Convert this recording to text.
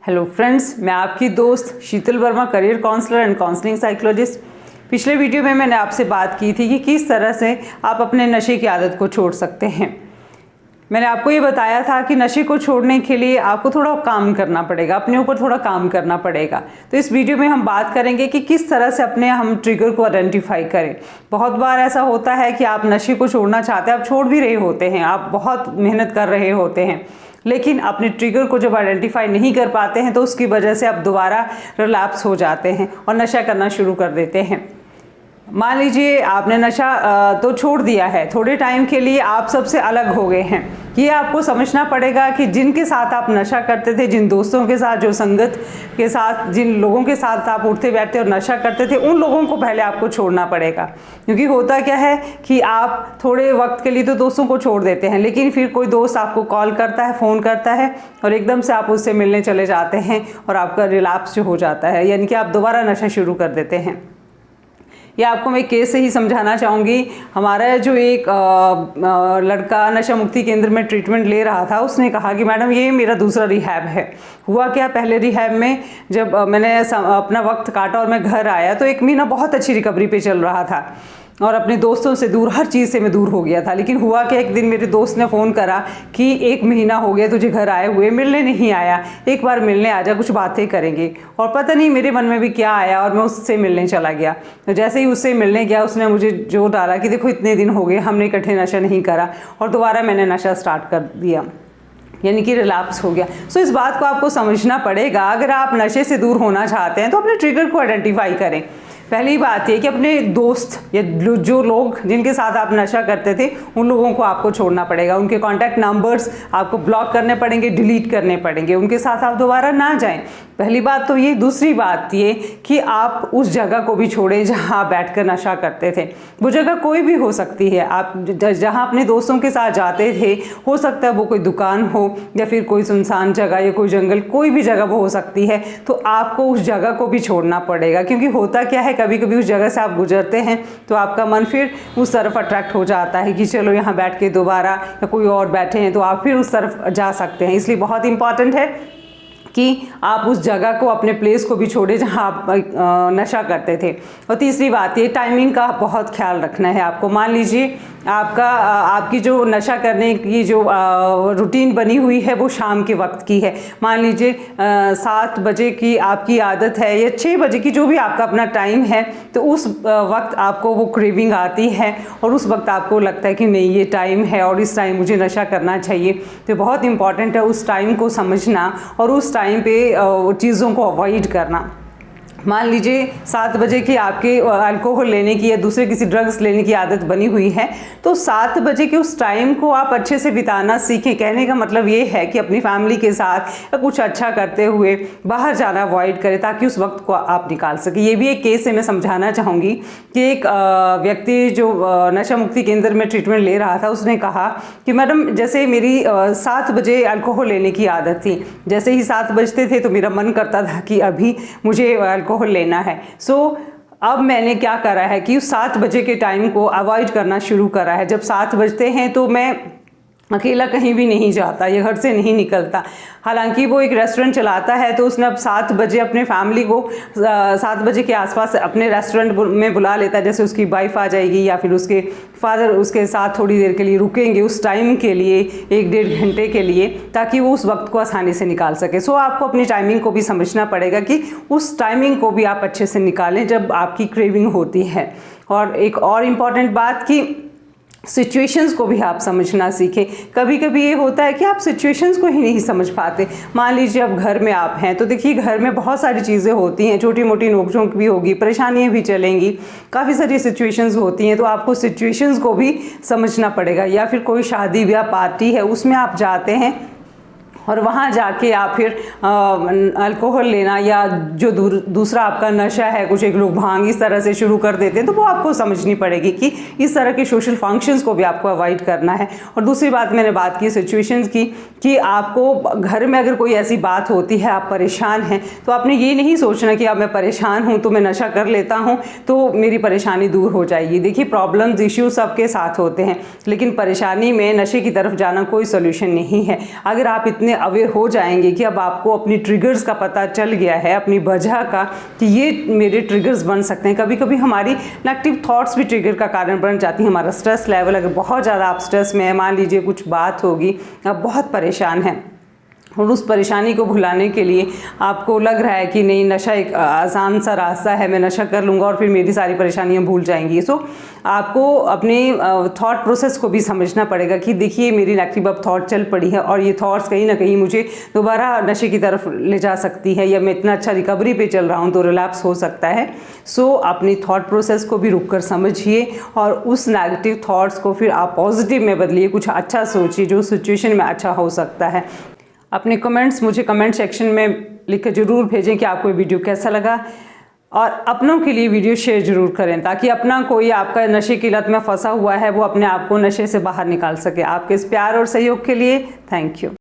Hello friends, मैं आपकी दोस्त Sheetal Verma, career counsellor and counselling psychologist. पिछले वीडियो में मैंने आपसे बात की थी कि किस तरह से आप अपने नशे की आदत को छोड़ सकते हैं। मैंने आपको ये बताया था कि नशे को छोड़ने के लिए आपको थोड़ा काम करना पड़ेगा, अपने ऊपर थोड़ा काम करना पड़ेगा। तो इस वीडियो में हम बात करेंगे कि किस तरह से अपने हम ट्रिगर को आइडेंटिफाई करें। बहुत बार ऐसा होता है कि आप नशे को छोड़ना चाहते हैं, आप छोड़ भी रहे होते हैं, आप बहुत मेहनत कर रहे होते हैं, लेकिन अपने ट्रिगर को जब आइडेंटिफाई नहीं कर पाते हैं तो उसकी वजह से आप दोबारा रिलैप्स हो जाते हैं और नशा करना शुरू कर देते हैं। मान लीजिए आपने नशा तो छोड़ दिया है, थोड़े टाइम के लिए आप सबसे अलग हो गए हैं। ये आपको समझना पड़ेगा कि जिनके साथ आप नशा करते थे, जिन दोस्तों के साथ, जो संगत के साथ, जिन लोगों के साथ आप उठते बैठते और नशा करते थे, उन लोगों को पहले आपको छोड़ना पड़ेगा। क्योंकि होता क्या है कि आप थोड़े वक्त के लिए तो दोस्तों को छोड़ देते हैं, लेकिन फिर कोई दोस्त आपको कॉल करता है, फ़ोन करता है और एकदम से आप उससे मिलने चले जाते हैं और आपका रिलैप्स जो हो जाता है, यानी कि आप दोबारा नशा शुरू कर देते हैं। ये आपको मैं केस से ही समझाना चाहूँगी। हमारा जो एक लड़का नशा मुक्ति केंद्र में ट्रीटमेंट ले रहा था, उसने कहा कि मैडम ये मेरा दूसरा रिहैब है। हुआ क्या, पहले रिहैब में जब मैंने अपना वक्त काटा और मैं घर आया तो 1 महीना बहुत अच्छी रिकवरी पे चल रहा था और अपने दोस्तों से दूर, हर चीज़ से मैं दूर हो गया था। लेकिन हुआ कि एक दिन मेरे दोस्त ने फ़ोन करा कि 1 महीना हो गया तुझे घर आए हुए, मिलने नहीं आया, एक बार मिलने आ जा, कुछ बातें करेंगे। और पता नहीं मेरे मन में भी क्या आया और मैं उससे मिलने चला गया। तो जैसे ही उससे मिलने गया, उसने मुझे जोर डाला कि देखो इतने दिन हो गए हमने इकट्ठे नशा नहीं करा, और दोबारा मैंने नशा स्टार्ट कर दिया, यानी कि रिलैप्स हो गया। सो इस बात को आपको समझना पड़ेगा। अगर आप नशे से दूर होना चाहते हैं तो अपने ट्रिगर को आइडेंटिफाई करें। पहली बात ये कि अपने दोस्त या जो लोग जिनके साथ आप नशा करते थे, उन लोगों को आपको छोड़ना पड़ेगा। उनके कॉन्टैक्ट नंबर्स आपको ब्लॉक करने पड़ेंगे, डिलीट करने पड़ेंगे, उनके साथ आप दोबारा ना जाएं। पहली बात तो ये। दूसरी बात ये कि आप उस जगह को भी छोड़ें जहां आप बैठकर नशा करते थे। वो जगह कोई भी हो सकती है, आप जहां अपने दोस्तों के साथ जाते थे, हो सकता है वो कोई दुकान हो या फिर कोई सुनसान जगह या कोई जंगल, कोई भी जगह वो हो सकती है। तो आपको उस जगह को भी छोड़ना पड़ेगा। क्योंकि होता क्या है, कभी कभी उस जगह से आप गुजरते हैं तो आपका मन फिर उस तरफ अट्रैक्ट हो जाता है कि चलो यहाँ बैठ के दोबारा, या कोई और बैठे हैं तो आप फिर उस तरफ जा सकते हैं। इसलिए बहुत इंपॉर्टेंट है कि आप उस जगह को, अपने प्लेस को भी छोड़े जहां आप नशा करते थे। और तीसरी बात ये, टाइमिंग का बहुत ख्याल रखना है आपको। मान लीजिए आपकी जो नशा करने की जो रूटीन बनी हुई है वो शाम के वक्त की है। मान लीजिए 7 बजे की आपकी आदत है या 6 बजे की, जो भी आपका अपना टाइम है, तो उस वक्त आपको वो क्रेविंग आती है और उस वक्त आपको लगता है कि नहीं ये टाइम है और इस टाइम मुझे नशा करना चाहिए। तो बहुत इंपॉर्टेंट है उस टाइम को समझना और उस टाइम पे चीज़ों को अवॉइड करना। मान लीजिए 7 बजे की आपके अल्कोहल लेने की या दूसरे किसी ड्रग्स लेने की आदत बनी हुई है, तो 7 बजे के उस टाइम को आप अच्छे से बिताना सीखें। कहने का मतलब ये है कि अपनी फैमिली के साथ या कुछ अच्छा करते हुए बाहर जाना अवॉइड करें ताकि उस वक्त को आप निकाल सकें। ये भी एक केस से मैं समझाना चाहूँगी कि एक व्यक्ति जो नशा मुक्ति केंद्र में ट्रीटमेंट ले रहा था, उसने कहा कि मैडम जैसे मेरी 7 बजे अल्कोहल लेने की आदत थी, जैसे ही 7 बजते थे तो मेरा मन करता था कि अभी मुझे अल्कोहल लेना है। सो अब मैंने क्या करा है कि उस 7 बजे के टाइम को अवॉइड करना शुरू करा है। जब 7 बजते हैं तो मैं अकेला कहीं भी नहीं जाता या घर से नहीं निकलता। हालांकि वो एक रेस्टोरेंट चलाता है, तो उसने अब 7 बजे अपने फैमिली को 7 बजे के आसपास अपने रेस्टोरेंट में बुला लेता है। जैसे उसकी वाइफ आ जाएगी या फिर उसके फादर उसके साथ थोड़ी देर के लिए रुकेंगे, उस टाइम के लिए 1-1.5 घंटे के लिए, ताकि वो उस वक्त को आसानी से निकाल सके। सो आपको अपनी टाइमिंग को भी समझना पड़ेगा कि उस टाइमिंग को भी आप अच्छे से निकालें जब आपकी क्रेविंग होती है। और एक और इम्पॉर्टेंट बात कि सिचुएशंस को भी आप समझना सीखें। कभी कभी ये होता है कि आप सिचुएशंस को ही नहीं समझ पाते। मान लीजिए अब घर में आप हैं, तो देखिए घर में बहुत सारी चीज़ें होती हैं, छोटी मोटी नोकझोंक भी होगी, परेशानियां भी चलेंगी, काफ़ी सारी सिचुएशंस होती हैं। तो आपको सिचुएशंस को भी समझना पड़ेगा। या फिर कोई शादी ब्याह पार्टी है, उसमें आप जाते हैं और वहाँ जाके आप फिर अल्कोहल लेना या जो दूसरा आपका नशा है, कुछ एक लोग भांग इस तरह से शुरू कर देते हैं, तो वो आपको समझनी पड़ेगी कि इस तरह के सोशल फंक्शंस को भी आपको अवॉइड करना है। और दूसरी बात मैंने बात की सिचुएशंस की कि आपको घर में अगर कोई ऐसी बात होती है, आप परेशान हैं, तो आपने ये नहीं सोचना कि अब मैं परेशान हूँ तो मैं नशा कर लेता हूँ तो मेरी परेशानी दूर हो जाएगी। देखिए प्रॉब्लम्स, इश्यूज सबके साथ होते हैं, लेकिन परेशानी में नशे की तरफ जाना कोई सोल्यूशन नहीं है। अगर आप इतने अवेयर हो जाएंगे कि अब आपको अपनी ट्रिगर्स का पता चल गया है, अपनी वजह का, कि ये मेरे ट्रिगर्स बन सकते हैं। कभी कभी हमारी नेगेटिव थॉट्स भी ट्रिगर का कारण बन जाती हैं। हमारा स्ट्रेस लेवल, अगर बहुत ज़्यादा आप स्ट्रेस में है, मान लीजिए कुछ बात होगी, आप बहुत परेशान हैं और उस परेशानी को भुलाने के लिए आपको लग रहा है कि नहीं, नशा एक आसान सा रास्ता है, मैं नशा कर लूँगा और फिर मेरी सारी परेशानियाँ भूल जाएंगी। सो आपको अपने थॉट प्रोसेस को भी समझना पड़ेगा कि देखिए मेरी नेगेटिव अब थॉट चल पड़ी है और ये थॉट्स कहीं ना कहीं मुझे दोबारा नशे की तरफ ले जा सकती है, या मैं इतना अच्छा रिकवरी पे चल रहा हूँ तो रिलैप्स हो सकता है। सो अपनी थॉट प्रोसेस को भी रुक कर समझिए और उस नेगेटिव थॉट्स को फिर आप पॉजिटिव में बदलिए, कुछ अच्छा सोचिए जो सिचुएशन में अच्छा हो सकता है। अपने कमेंट्स मुझे कमेंट सेक्शन में लिख कर ज़रूर भेजें कि आपको ये वीडियो कैसा लगा, और अपनों के लिए वीडियो शेयर ज़रूर करें ताकि अपना कोई आपका नशे की लत में फंसा हुआ है वो अपने आप को नशे से बाहर निकाल सके। आपके इस प्यार और सहयोग के लिए थैंक यू।